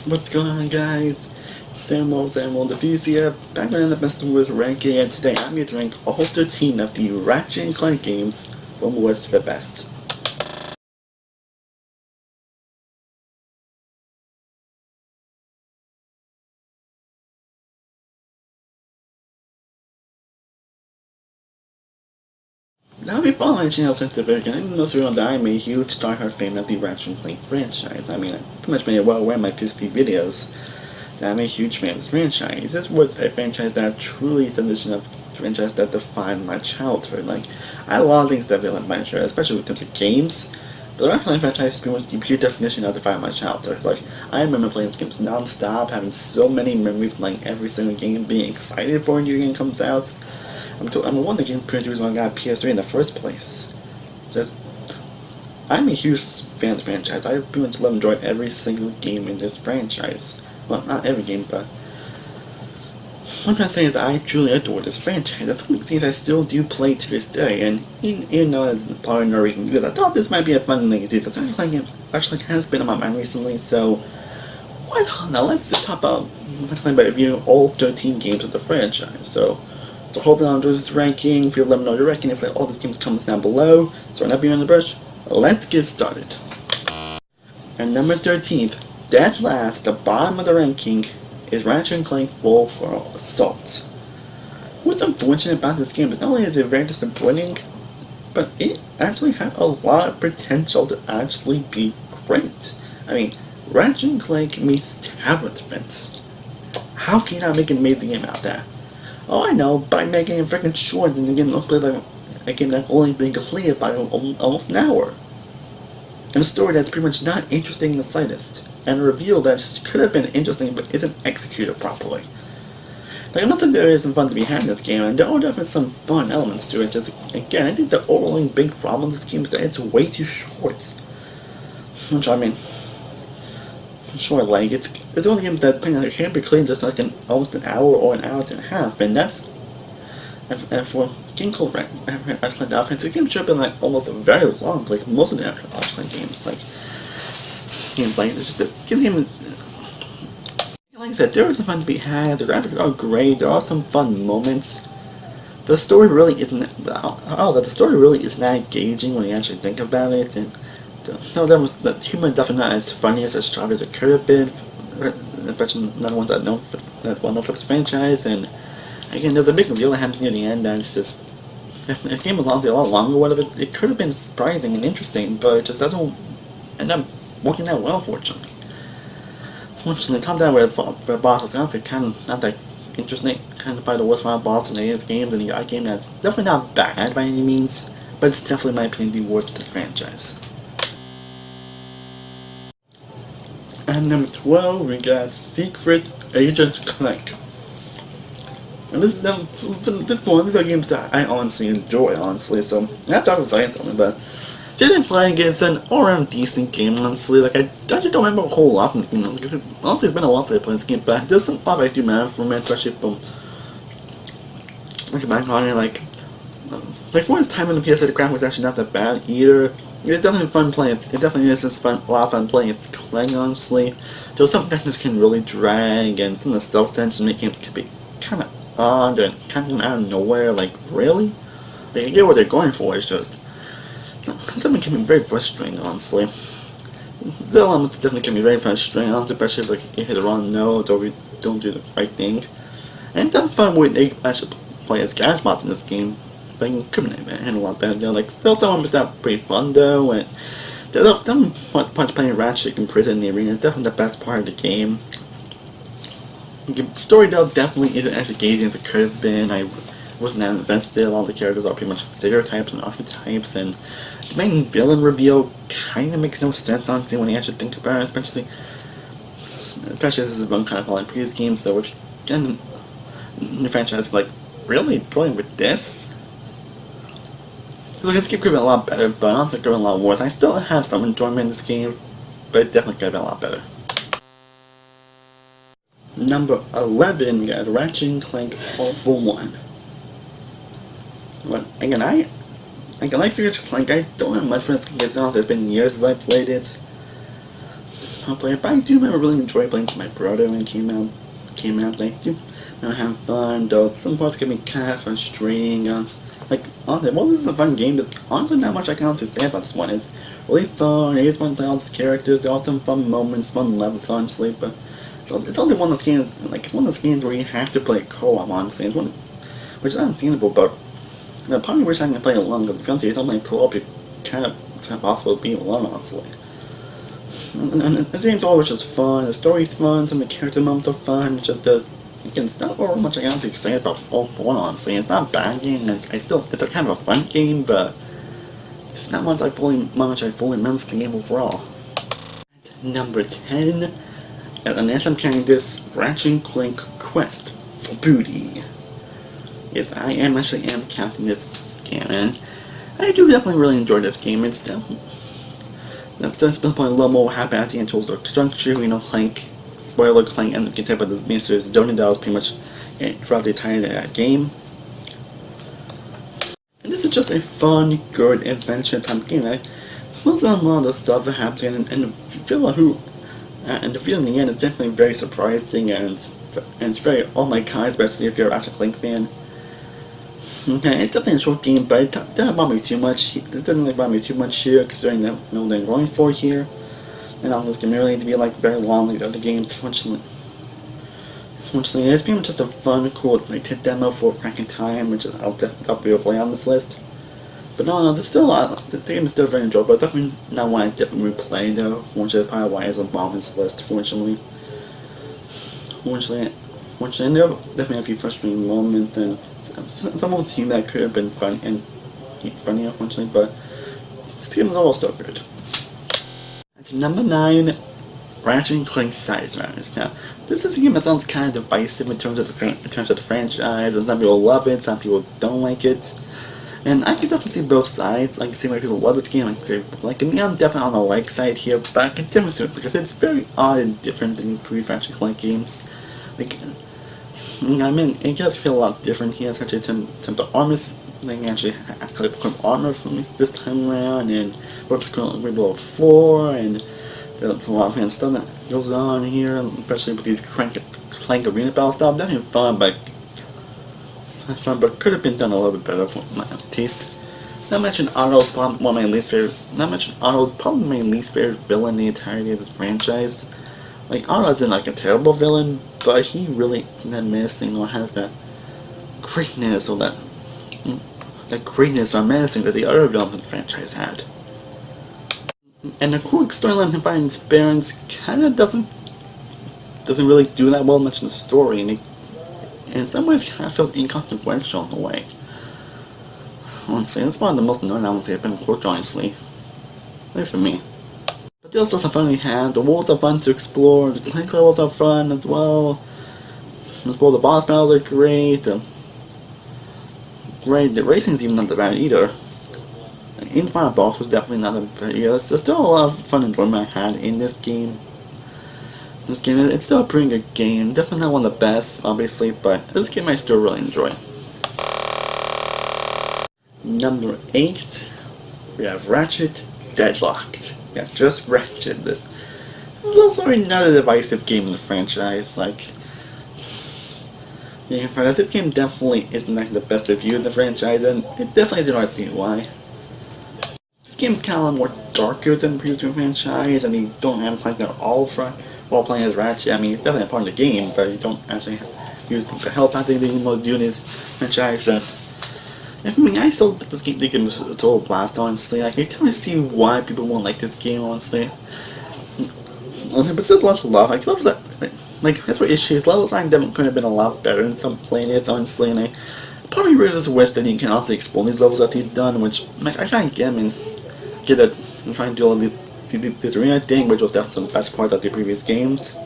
What's going on, guys? Samuel here, back on the best with ranking, and today I'm here to rank all 13 of the Ratchet Clank games from worst to the best. Now, if you've followed my channel since the very beginning, you know that I'm a huge diehard fan of the Ratchet Clank franchise. I mean, I pretty much made it well aware in my first few videos that I'm a huge fan of this franchise. This was a franchise that truly is an edition of the franchise that defined my childhood. Like, I had a lot of things that defined my childhood, especially in terms of games. The Ratchet Clank franchise is pretty much the pure definition of defining my childhood. Like, I remember playing these games non-stop, having so many memories playing every single game, being excited for a new game comes out. I'm one of the games producers when I got a PS3 in the first place. I'm a huge fan of the franchise. I pretty much love and enjoy every single game in this franchise. Well, not every game, but what I'm trying to say is I truly adore this franchise. That's one of the things I still do play to this day, and even though it's probably no reason to do that, I thought this might be a fun thing to do. So I'm playing it actually has been on my mind recently, so why not? Now let's just talk about reviewing all 13 games of the franchise. So hope you all enjoy this ranking. If you let me know your ranking, if all these games comes down below. So right now being on the brush, let's get started. And number 13th, dead last, the bottom of the ranking, is Ratchet Clank Full Frontal Assault. What's unfortunate about this game is not only is it very disappointing, but it actually had a lot of potential to actually be great. I mean, Ratchet Clank meets Tower Defense. How can you not make an amazing game out of that? Oh, I know, by making it freaking short and again, play like a game that's only been completed by almost an hour. And a story that's pretty much not interesting in the slightest. And a reveal that could have been interesting but isn't executed properly. Like, I'm not saying there isn't fun to be had in this game, and there are definitely some fun elements to it. Just, again, I think the overall big problem with this game is that it's way too short. Which, I mean, short, like, it's one of the games that it can't be clean just like almost an hour or an hour and a half, and that's, and for a game called Ratchet Clank Offense, the game should have been like almost very long, like most of the Ratchet Clank games, like the game is, like I said, there is some fun to be had, the graphics are great, there are some fun moments. The story really isn't the story really isn't that engaging when you actually think about it, and the humor definitely not as funny as sharp as it could have been, especially not ones that's well known for the franchise. And again, there's a big reveal that happens near the end, and it's just, if the game was honestly a lot longer, whatever, it could have been surprising and interesting, but it just doesn't end up working out well, fortunately. Fortunately, top down with the boss was honestly kind of not that interesting, kind of probably the worst final boss in any of the games, and a game that's definitely not bad by any means, but it's definitely, in my opinion, the worst of the franchise. At number 12, we got Secret Agent Clank. And these are games that I honestly enjoy, so that's obviously saying something, but Agent Clank is an all-around decent game, honestly. Like, I actually don't remember a whole lot from this game, because honestly it's been a while since I played this game, but there's some stuff I do remember from it, especially from looking back on it, like for its time on the PS3, the graphics was actually not that bad either. It's definitely fun playing. It definitely is a lot of fun playing it. Clank, honestly. Though some sections can really drag, and some of the stealth tension in the games can be kind of odd and kind of out of nowhere. Like, really? They get what they're going for. It's just something can be very frustrating, honestly. The elements definitely can be very frustrating, honestly, especially if like you hit the wrong note or you don't do the right thing. And it's definitely fun when they actually play as gadgets in this game. But you could handle a lot better. Like, still some of them pretty fun though, and them parts playing Ratchet in prison in the arena is definitely the best part of the game. The story though definitely isn't as engaging as it could have been. I wasn't that invested. All the characters are pretty much stereotypes and archetypes, and the main villain reveal kind of makes no sense honestly when you actually think about it, especially this is one kind of like previous games, so which again the franchise like really going with this. Look, this game could have been a lot better, but I don't think it could have been a lot worse. I still have some enjoyment in this game, but it definitely could have been a lot better. Number 11, we got Ratchet Clank All for One. But again, I like Ratchet Clank. I don't have much for this game. It's been years since I played it. top player, but I do remember really enjoying playing with my brother when it came out. I do remember having fun, though some parts can be kind of frustrating. Like, honestly, well, this is a fun game. There's honestly not much I can honestly say about this one. It's really fun. It is fun to play all these characters. There are some fun moments, fun levels, honestly, but it's only one of those games, like, it's one of those games where you have to play co-op, honestly. It's one, which is understandable, but I probably wish I could play alone, because if you don't play co-op, it's kind of impossible to be alone, honestly. And the game's always just fun, the story's fun, some of the character moments are fun, it just does, again, it's not over much I can honestly say about all for one, honestly. It's not a bad game, and it's a kind of a fun game, but just not much I fully remember from the game overall. At number 10, and as I'm carrying this Ratchet Clank Quest for Booty. Yes, I actually am counting this game, and I do definitely really enjoy this game. It's definitely just been playing a little more what happened at the end towards the structure. Clank, spoiler, Clank ended up getting attacked by this mysterious zone that was pretty much throughout the entire game. And this is just a fun, good adventure type game. I focus on a lot of the stuff that happens, and the feeling in the end is definitely very surprising, and it's very oh my god, especially if you're a Ratchet Clank fan. Okay, it's definitely a short game, but it doesn't bother me too much. It doesn't really bother me too much here, considering that what they're going for here. And all this game really need to be like very long like the other games. Fortunately, it's pretty much just a fun, cool like demo for cracking time, which I'll be able to play on this list. But no, there's still a lot. The game is still very enjoyable. It's definitely not one I definitely replay though. Which is probably why it's on the bottom of this list. Fortunately, and there are definitely a few frustrating moments, and some of the team that could have been fun and funny, unfortunately, but this game is all still good. At number 9, Ratchet Clank Size Runners. Now, this is a game that sounds kind of divisive in terms of the franchise. Some people love it, some people don't like it, and I can definitely see both sides. I can see why people love this game. I can see like me. I'm definitely on the like side here, but I can definitely see it because it's very odd and different than previous Ratchet Clank games. Like, I mean, it does feel a lot different here, especially in terms of armor. They can actually equip armor for me this time around, and what's currently level 4, and there's a lot of fan stuff that goes on here, especially with these Clank arena battle style. Definitely fun, but could have been done a little bit better for my taste. Not mention Otto's probably my least favorite. Not mention Otto's probably my least favorite villain in the entirety of this franchise. Like, Otto isn't like a terrible villain, but he really isn't that menacing or has that greatness or that greatness or menacing that the other villains in the franchise had. And the cool storyline him fighting his parents kind of doesn't really do that well much in the story, and in some ways kind of feels inconsequential in a way. Honestly, it's one of the most annoying elements I've been in court, honestly. At least for me. But there's still some fun we have. The worlds are fun to explore. The Clank levels are fun as well. The boss battles are great. The racing's even not that bad either. In the final boss was definitely not that bad either. There's still a lot of fun enjoyment I had in this game. It's still a pretty good game. Definitely not one of the best, obviously, but this game I still really enjoy. Number 8, we have Ratchet Deadlocked. Yeah, just Ratchet. This is also another divisive game in the franchise. Like, yeah, this game definitely isn't like the best review in the franchise, and it definitely is hard to see why. This game's kind of a lot more darker than the previous franchise, and you don't have Clank at all while playing as Ratchet. I mean, it's definitely a part of the game, but you don't actually use the help I think the most doing this franchise. I mean, I still think this game is a total blast, honestly. Like, I can definitely see why people won't like this game, honestly. But still a lot of love. Like, levels that, like that's what issues. Levels I definitely could have been a lot better in some planets, honestly, and I probably really just wish that you can also explore these levels that you've done, which, like, I can't get, I'm trying to do all this arena thing, which was definitely some of the best parts of the previous games.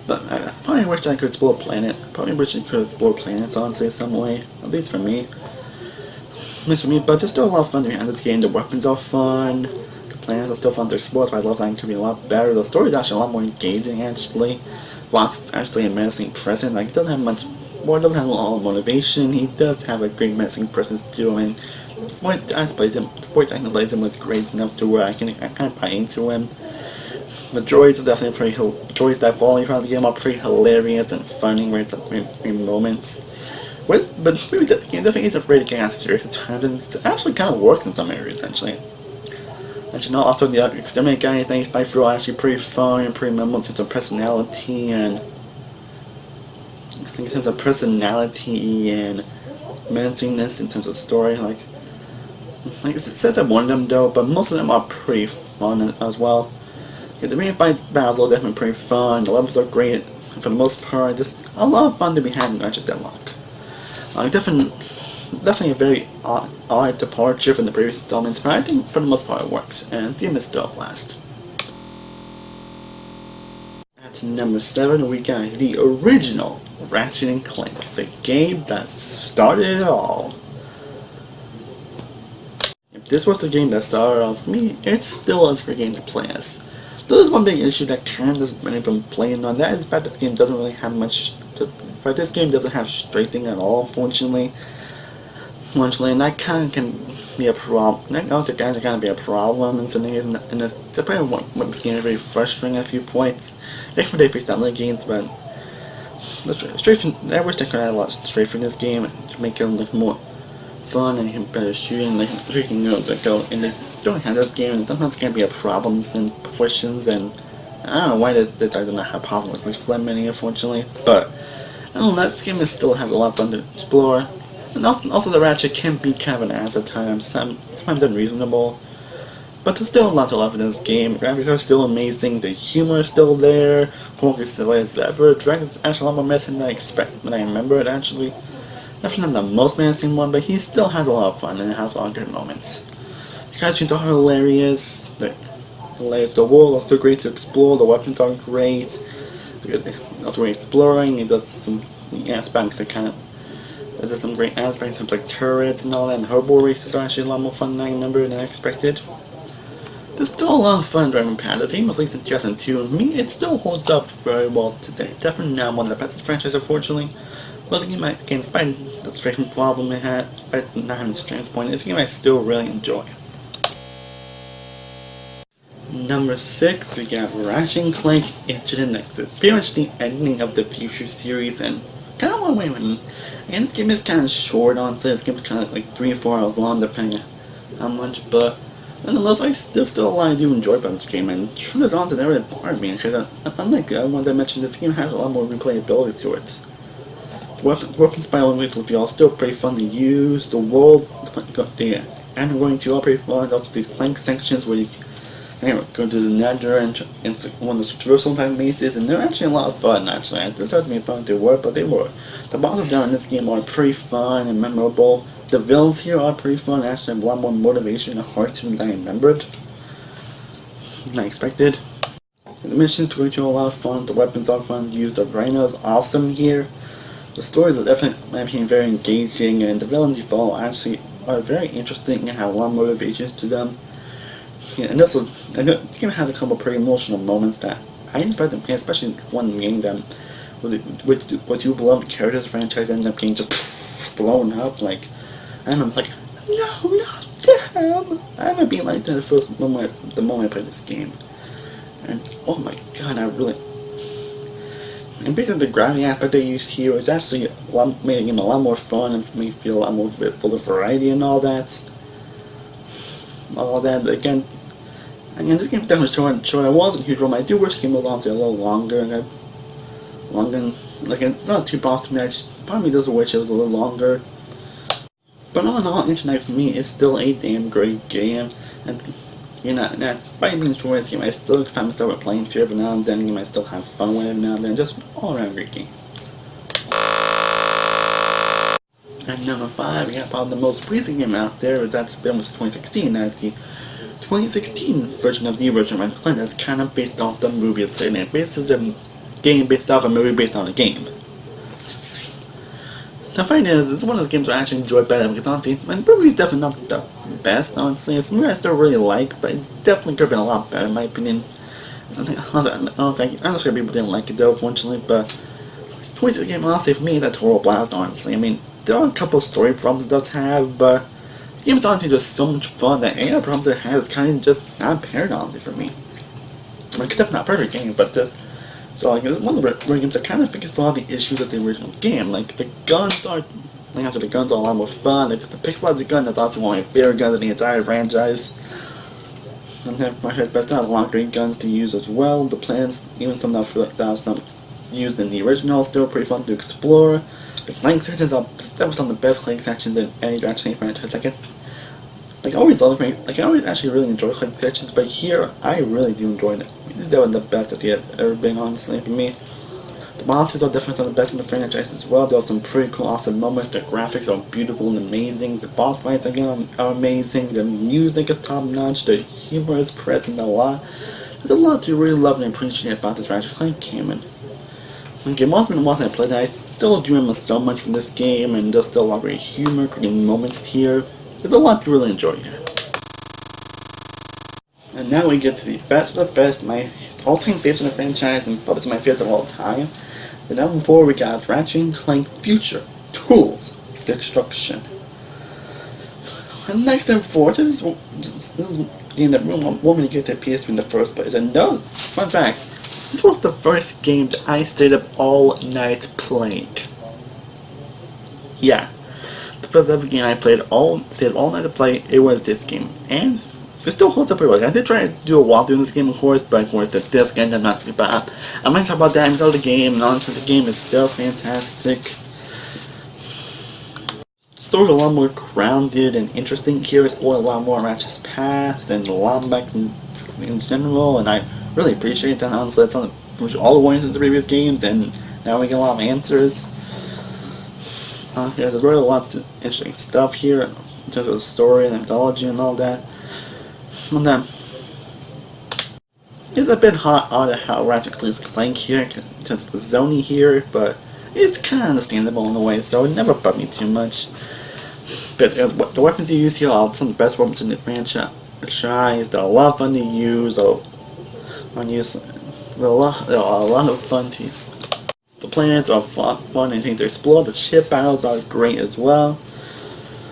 But I probably wish I could explore a planet. I probably wish I could explore planets, honestly, some way. At least for me. But there's still a lot of fun to be in this game. The weapons are fun. The planets are still fun to explore. So I love that it could be a lot better. The story is actually a lot more engaging, actually. Fox is actually a menacing presence. Like, it doesn't have much more. It doesn't have a lot of motivation. He does have a great menacing presence too. I mean, the voice acting plays him was great enough to where I kind of buy into him. The droids are definitely droids that follow you around the game are pretty hilarious and funny great moments. But maybe the game definitely isn't afraid to get serious at times, and it actually kind of works in some areas, actually. And also the exterminate guys that you fight through are actually pretty fun and pretty memorable in terms of personality and menacingness in terms of story. Like it says that one of them though, but most of them are pretty fun as well. Yeah, the main fight battles are definitely pretty fun. The levels are great for the most part. Just a lot of fun to be had in Ratchet Deadlock. Definitely a very odd departure from the previous installments, but I think for the most part it works, and the game is still a blast. At number 7, we got the original Ratchet & Clank, the game that started it all. If this was the game that started off for me, it's still a great game to play as. There's one big issue that kind of many from playing on, that is that this game doesn't really have much, but this game doesn't have strafing at all, unfortunately, and that kind of can be a problem. That also kind of be a problem in some areas, and it's probably what makes this game very frustrating at a few points. They can face that other games, but the strafing, I wish they could add a lot of strafing in this game to make it look more fun and better shooting, like shooting go, and they don't have this game, and sometimes it can be a problems in proportions, and I don't know why this I do not have problems with Flem many, unfortunately, but I don't know, this game still has a lot of fun to explore. And also the Ratchet can be kind of an ass at times, sometimes unreasonable, but there's still a lot to love in this game. The graphics are still amazing, the humor is still there, Hulk is still as ever, Dragon's actually a lot more messy than I remember it actually. Definitely not the most menacing one, but he still has a lot of fun and has a lot of good moments. The cutscenes are hilarious, the world is still great to explore, the weapons are great, also great exploring, it does some aspects that kind of there's some great aspects in terms like turrets and all that, and hobo races are actually a lot more fun than I remember and I expected. There's still a lot of fun driving past. The game was released in 2002, and me, it still holds up very well today. Definitely not one of the best in the franchise, unfortunately. But the game, again, despite the strafing problem it had, despite not having its strengths point, it's a game I still really enjoy. Number 6, we got Ratchet & Clank Into the Nexus. Pretty much the ending of the Future series, and kind of one way when. And this game is kind of short, honestly. This game is kind of like 3 or 4 hours long, depending on how much, but nonetheless, I still a lot I do enjoy about this game, and shooters on to never really bored me, because unlike the other ones I mentioned, this game has a lot more replayability to it. The weapons by all means will be all still pretty fun to use, the world, the and going to all pretty fun, also these plank sections where you go to the nether and one of the traversal type mazes, and they're actually a lot of fun, actually. It doesn't have to be fun to work, but they were. The bosses down in this game are pretty fun and memorable. The villains here are pretty fun, actually have a lot more motivation and heart to them than I remembered, than I expected. The missions are going to be a lot of fun, the weapons are fun to use, the rhino is awesome here. The stories are definitely, in my opinion, very engaging, and the villains you follow actually are very interesting and have a lot of motivations to them. Yeah, and the game has a couple of pretty emotional moments that I didn't expect them, especially one getting them, with two beloved characters the franchise ends up getting just blown up, like, and I'm like, no, not them! I haven't been like that the moment I played this game. And, oh my god, and basically the gravity aspect they used here is actually made the game a lot more fun and made me feel a lot more full of variety and all that. Again, this game's definitely short. It wasn't huge one. I do wish the game was on to a little longer, and like it's not too boss to me. Part of me does wish it was a little longer. But all in all, Internet for me is still a damn great game, and despite being short this game, I still find myself playing through every now and then. I still have fun with it now and then. Just all around great game. At number 5, we got probably the most recent game out there. It's actually been 2016. That's the 2016 version of the original Ratchet Clank. That's kind of based off the movie it's in. This is a game based off a movie based on a game. The fact is, it's one of those games I actually enjoy better because honestly, the movie's definitely not the best, honestly. It's a movie I still really like, but it's definitely could have been a lot better in my opinion. Honestly, people didn't like it though, unfortunately, but the point of the game, honestly, for me, it's a total blast, honestly. I mean, there are a couple of story problems it does have, but the game's honestly just so much fun that any of the problems it has is kind of just not apparent, honestly, for me. like, it's definitely not a perfect game, but this. So like, it's one of the rare games that kind of fixes a lot of the issues of the original game. Like the guns are, like I said, the guns are a lot more fun. Like the pixelized gun, that's also one of my favorite guns in the entire franchise. And franchise best has a lot of great guns to use as well. The plans, even some that are some used in the original, still pretty fun to explore. The Clank sections are definitely some of the best Clank sections in any Ratchet franchise. I always I always actually really enjoy Clank sections, but here I really do enjoy it. This is definitely the best that they have ever been, honestly, for me. The bosses are definitely some of the best in the franchise as well. There are some pretty cool, awesome moments. The graphics are beautiful and amazing. The boss fights again are amazing. The music is top notch. The humor is present a lot. There's a lot to really love and appreciate about this Ratchet Clank game. And okay, most of the ones I played, I still do remember so much from this game, and there's still a lot of great humor, great moments here. There's a lot to really enjoy here. And now we get to the best of the best, my all-time favorite in the franchise, and probably some of my favorites of all time. The number 4 we got Ratchet Clank Future Tools Destruction. And next number 4, this is a game that really wanted me to get to PS3 in the first place. And no, fun fact, this was the first game that I stayed up all night playing. Yeah, the first ever game I stayed up all night to play, it was this game. And it still holds up pretty well. I did try to do a walkthrough in this game, of course, but of course the disc ended up not. But I'm going to talk about that until the game, and honestly, the game is still fantastic. The story is a lot more grounded and interesting here. It's exploring a lot more Ratchet's past and the Lombax in general, and I really appreciate that. Honestly, that's something which all the warnings in the previous games, and now we get a lot of answers. There's really a lot of interesting stuff here in terms of the story and the mythology and all that. And then, it's a bit odd how Ratchet Clank here, in terms of the zoning here, but it's kind of understandable in a way, so it never bugged me too much. But the weapons you use here are some of the best weapons in the franchise. They're a lot of fun to use. They're a lot of fun to use. The planets are fun and things to explore. The ship battles are great as well.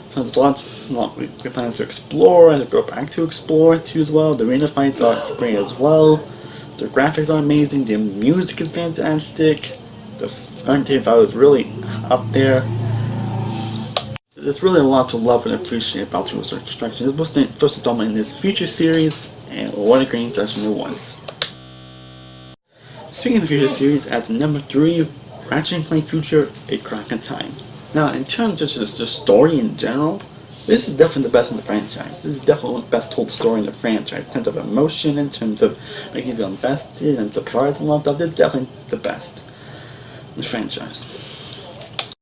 So there's lots of great planets to explore and to go back to explore too as well. The arena fights are great as well. The graphics are amazing. The music is fantastic. The frontier value is really up there. There's really a lot to love and appreciate about Tools Destruction. This was the first installment in this Future series, and what a great introduction it was. Speaking of the Future series, at number 3, Ratchet Clank Future: A Crack in Time. Now, in terms of just the story in general, this is definitely the best in the franchise. This is definitely the best told story in the franchise. In terms of emotion, in terms of making you feel invested and surprised and all that, it's definitely the best in the franchise.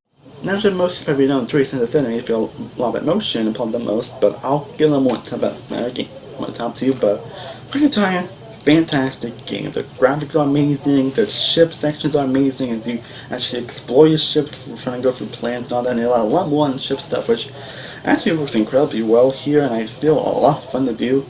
Now, the most probably known 3 cents a cent, I feel a lot of emotion and probably the most, but I'll get a little more into my top 2, but pretty tired. Fantastic game. The graphics are amazing, the ship sections are amazing, as you actually explore your ship, trying to go through plans and all that, and a lot more on ship stuff, which actually works incredibly well here, and I feel a lot of fun to do,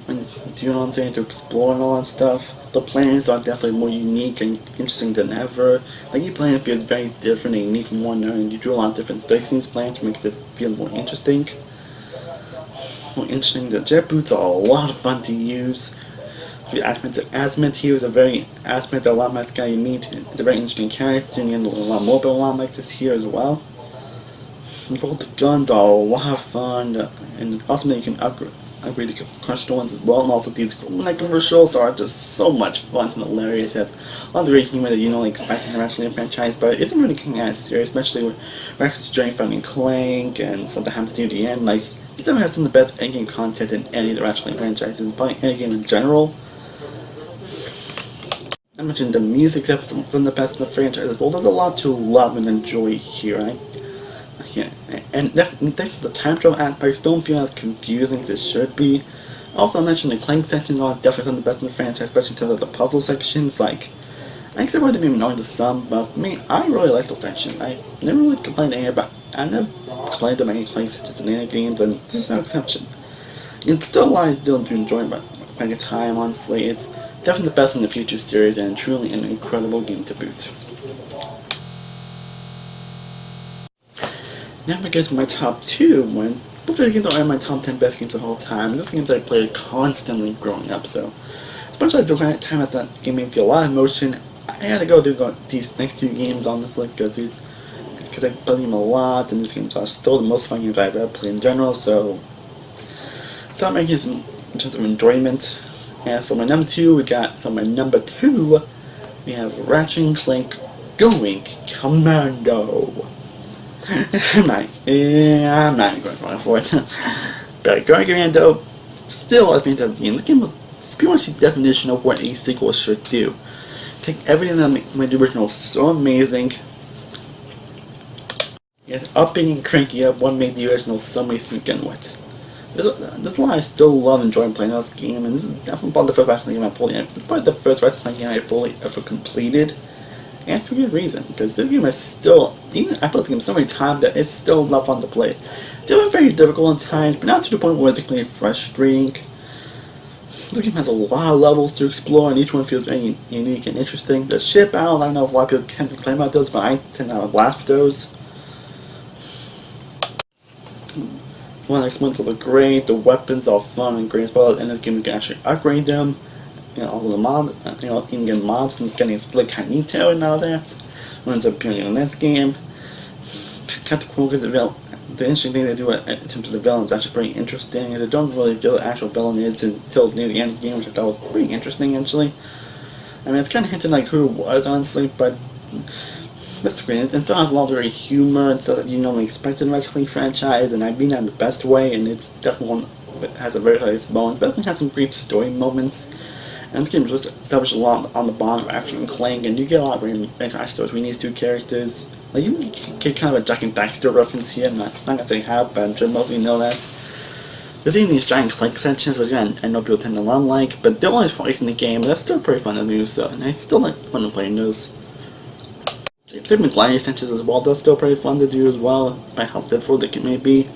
and you know what I'm saying, to explore and all that stuff. The planets are definitely more unique and interesting than ever. Like, each planet feels very different and unique from one another, and you do a lot of different things in these planets to make it feel more interesting. The jet boots are a lot of fun to use. The Azimuth here is a very Azimuth, the Lombax guy you meet. It's a very interesting character, and you get a lot more about Lombax is here as well. And both the guns are a lot of fun, and ultimately you can upgrade the crushed ones as well. And also these commercials are just so much fun and hilarious. It's a lot of great humor that you don't expect in the Ratchet franchise, but it isn't really getting as serious, especially with Ratchet's journey finding Clank and something happens near the end. Like, this definitely has some of the best endgame content in any of the Ratchet franchises, probably any game in general. I mentioned the music is some of the best in the franchise as well. There's a lot to love and enjoy here, right? Yeah, and the time travel aspects don't feel as confusing as it should be. Also, I mentioned the Clank sections are definitely some of the best in the franchise, especially in terms of the puzzle sections. Like, I guess it would have been annoying to some, but me, I really like those sections. I never really complained to anybody. I never complained about any Clank sections in any games, and this is no exception. It's still a lot I still do enjoy about Clank of Time, honestly. It's definitely the best in the Future series, and truly an incredible game to boot. Now we get to my top 2, when both of these games are my top 10 best games of all time. These games I played constantly growing up, so Especially the kind of time that the game made me feel a lot of emotion. I had to go do these next two games honestly because I played them a lot, and these games are still the most fun games I've ever played in general. So I'm making some in terms of enjoyment. And so my number two, we have Ratchet Clank going commando. I'm not going for it. But going commando, still a fantastic game. The game was pretty much the definition of what a sequel should do. Take everything that made the original so amazing, yet upping and cranking up what made the original so amazing to begin with. There's a lot I still love and enjoy playing this game, and this is definitely probably the first Ratchet Clank game it's probably the first Ratchet Clank game I fully ever completed, and for good reason, because this game is still, even I played this game so many times that it's still a lot of fun to play. It's still very difficult at times, but not to the point where it's really frustrating. The game has a lot of levels to explore, and each one feels very unique and interesting. The ship battles, I don't know if a lot of people tend to complain about those, but I tend to have a blast with those. One exponents are great, the weapons are fun and great as well, and this game you can actually upgrade them. All the mods, you can get mods and getting split Canito and all that. When it's appearing in this game. Kind of cool because the interesting thing they do in terms of the villain is actually pretty interesting. They don't really reveal the actual villain is until near the end of the game, which I thought was pretty interesting actually. I mean, it's kind of hinting like who it was honestly, but that's great. It still has a lot of great humor and stuff that you normally expect in the Ratchet Clank franchise, and I mean that in the best way, and it's definitely one that has a very hilarious moment, but it has some great story moments. And this game just established a lot on the bond of Ratchet and Clank, and you get a lot of great interaction between these two characters. Like, you get kind of a Jack and Daxter reference here. I'm not gonna say how, but I'm sure most of you know that. There's even these giant Clank sections, which again, I know people tend to not like, but they're only twice in the game, but that's still pretty fun to do, so, and I still like fun to play in those. Same with gliding sections as well, that's still pretty fun to do as well, despite how difficult it may be.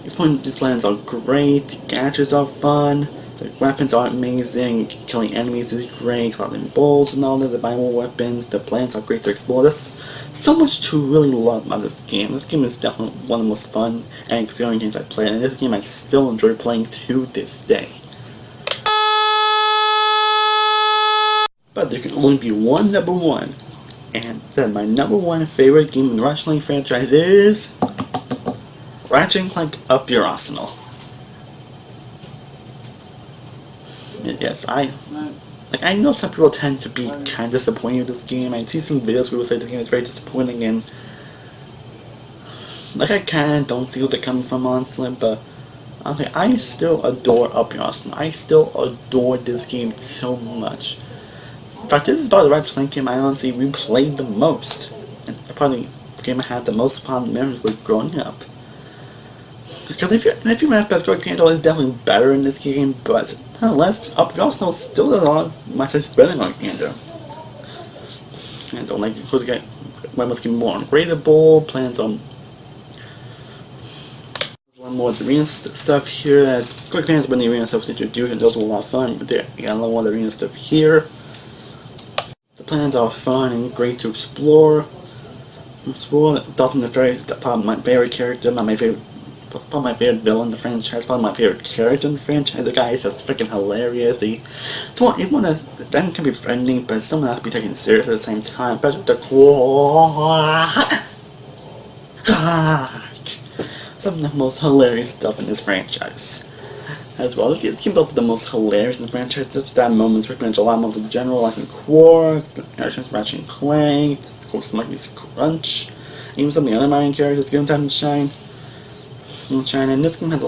These plans are great, the gadgets are fun, the weapons are amazing, killing enemies is great, collecting bolts and all that, the Bible weapons, the plans are great to explore. There's so much to really love about this game. This game is definitely one of the most fun and exciting games I played, and this game I still enjoy playing to this day. But there can only be one number one, and then my number one favorite game in the Ratchet Clank franchise is Ratchet Clank Up Your Arsenal. Yes, I know some people tend to be kind of disappointed with this game. I see some videos where people say this game is very disappointing, and I kind of don't see where they're coming from honestly, but honestly, I still adore Up Your Arsenal. I still adore this game so much. In fact, this is probably the Ratchet Clank game I honestly replayed the most, and probably the game I had the most fond memories with growing up. Because if you ask Best Girl Candle is definitely better in this game, but nonetheless, Up Your Arsenal still does a lot of my favorite better than Candle. And don't like, of course, weapons get more upgradable, plans on one more of the arena stuff here, as quick plans when the arena stuff was introduced, and those were a lot of fun, but there, you got a lot more of the arena stuff here. The plans are fun and great to explore. Dalton the Fairy is probably my favorite character, probably my favorite villain in the franchise, probably my favorite character in the franchise. The guy is just freaking hilarious. It's one that can be friendly, but someone has to be taken serious at the same time, especially with the some of the most hilarious stuff in this franchise. As well, this game built the most hilarious in the franchise. Just that moments, pretty much a lot of moments in general, like in Quark, Ratchet and Clank, Cookies Monkey's Crunch, even some of the other Mario characters give them time to shine. And this game has a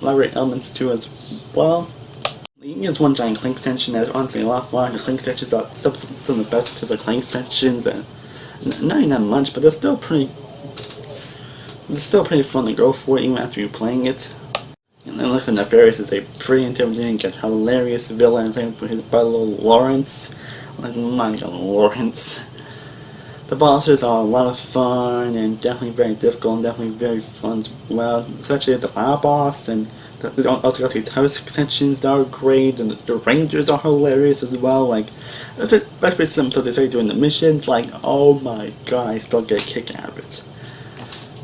lot of great elements too as well. You use one giant Clank section that's honestly a lot of fun. The Clank sections are some of the best in terms of Clank sections, and not even that much, but they're still pretty fun to go for even after you're playing it. And then listen, Nefarious is a pretty intimidating and hilarious villain. Same with his brother Lawrence. Like, my god, Lawrence. The bosses are a lot of fun and definitely very difficult and definitely very fun as well. Especially the final boss, and we also got these house extensions that are great, and the rangers are hilarious as well. Like, especially some stuff they started doing the missions, like, oh my god, I still get a kick out of it.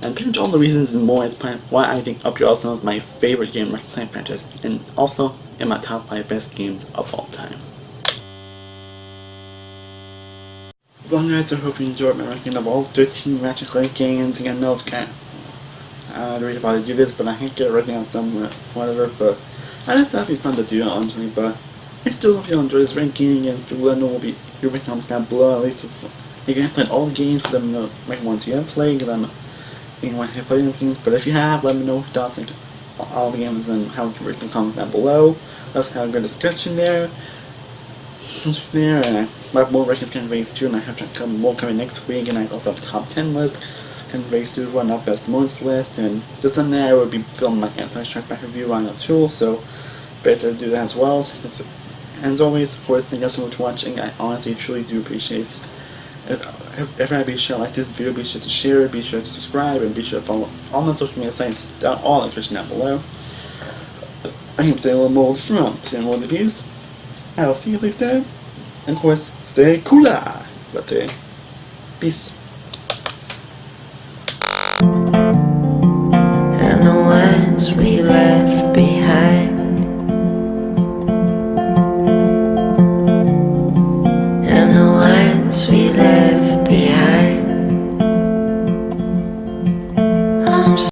And pretty much all the reasons and more is why I think Up Your Arsenal is my favorite game in the Ratchet Clank franchise, and also in my top 5 best games of all time. Well guys, I hope you enjoyed my ranking of all 13 Ratchet Clank games. Again, I know it's kind of the reason why I do this, but I can't get it right now somewhere, whatever, but I just thought it'd be fun to do it, honestly, but I still hope you'll enjoy this ranking, and if you let me know what your ranking comments down below. At least if you can play all the games, let me know rank ones you have played, and then you want to play these games, but if you have, let me know your thoughts on all the games and how you rate the comments down below. Let's have a good discussion there. And my more rankings coming very soon. I have more coming next week, and I also have a top 10 list coming very soon, one up best moments list, and just on there I will be filming my anti-strike back review on the tool, so better do that as well. And as always, of course, thank you so much for watching. I honestly truly do appreciate it. If everybody be sure to like this video, be sure to share it, be sure to subscribe, and be sure to follow all my social media sites down all the description down below. I am Stardust-oneworldreviews from Stardust-oneworldreviews. I will see you next time. And of course, stay cooler. But peace. And the winds we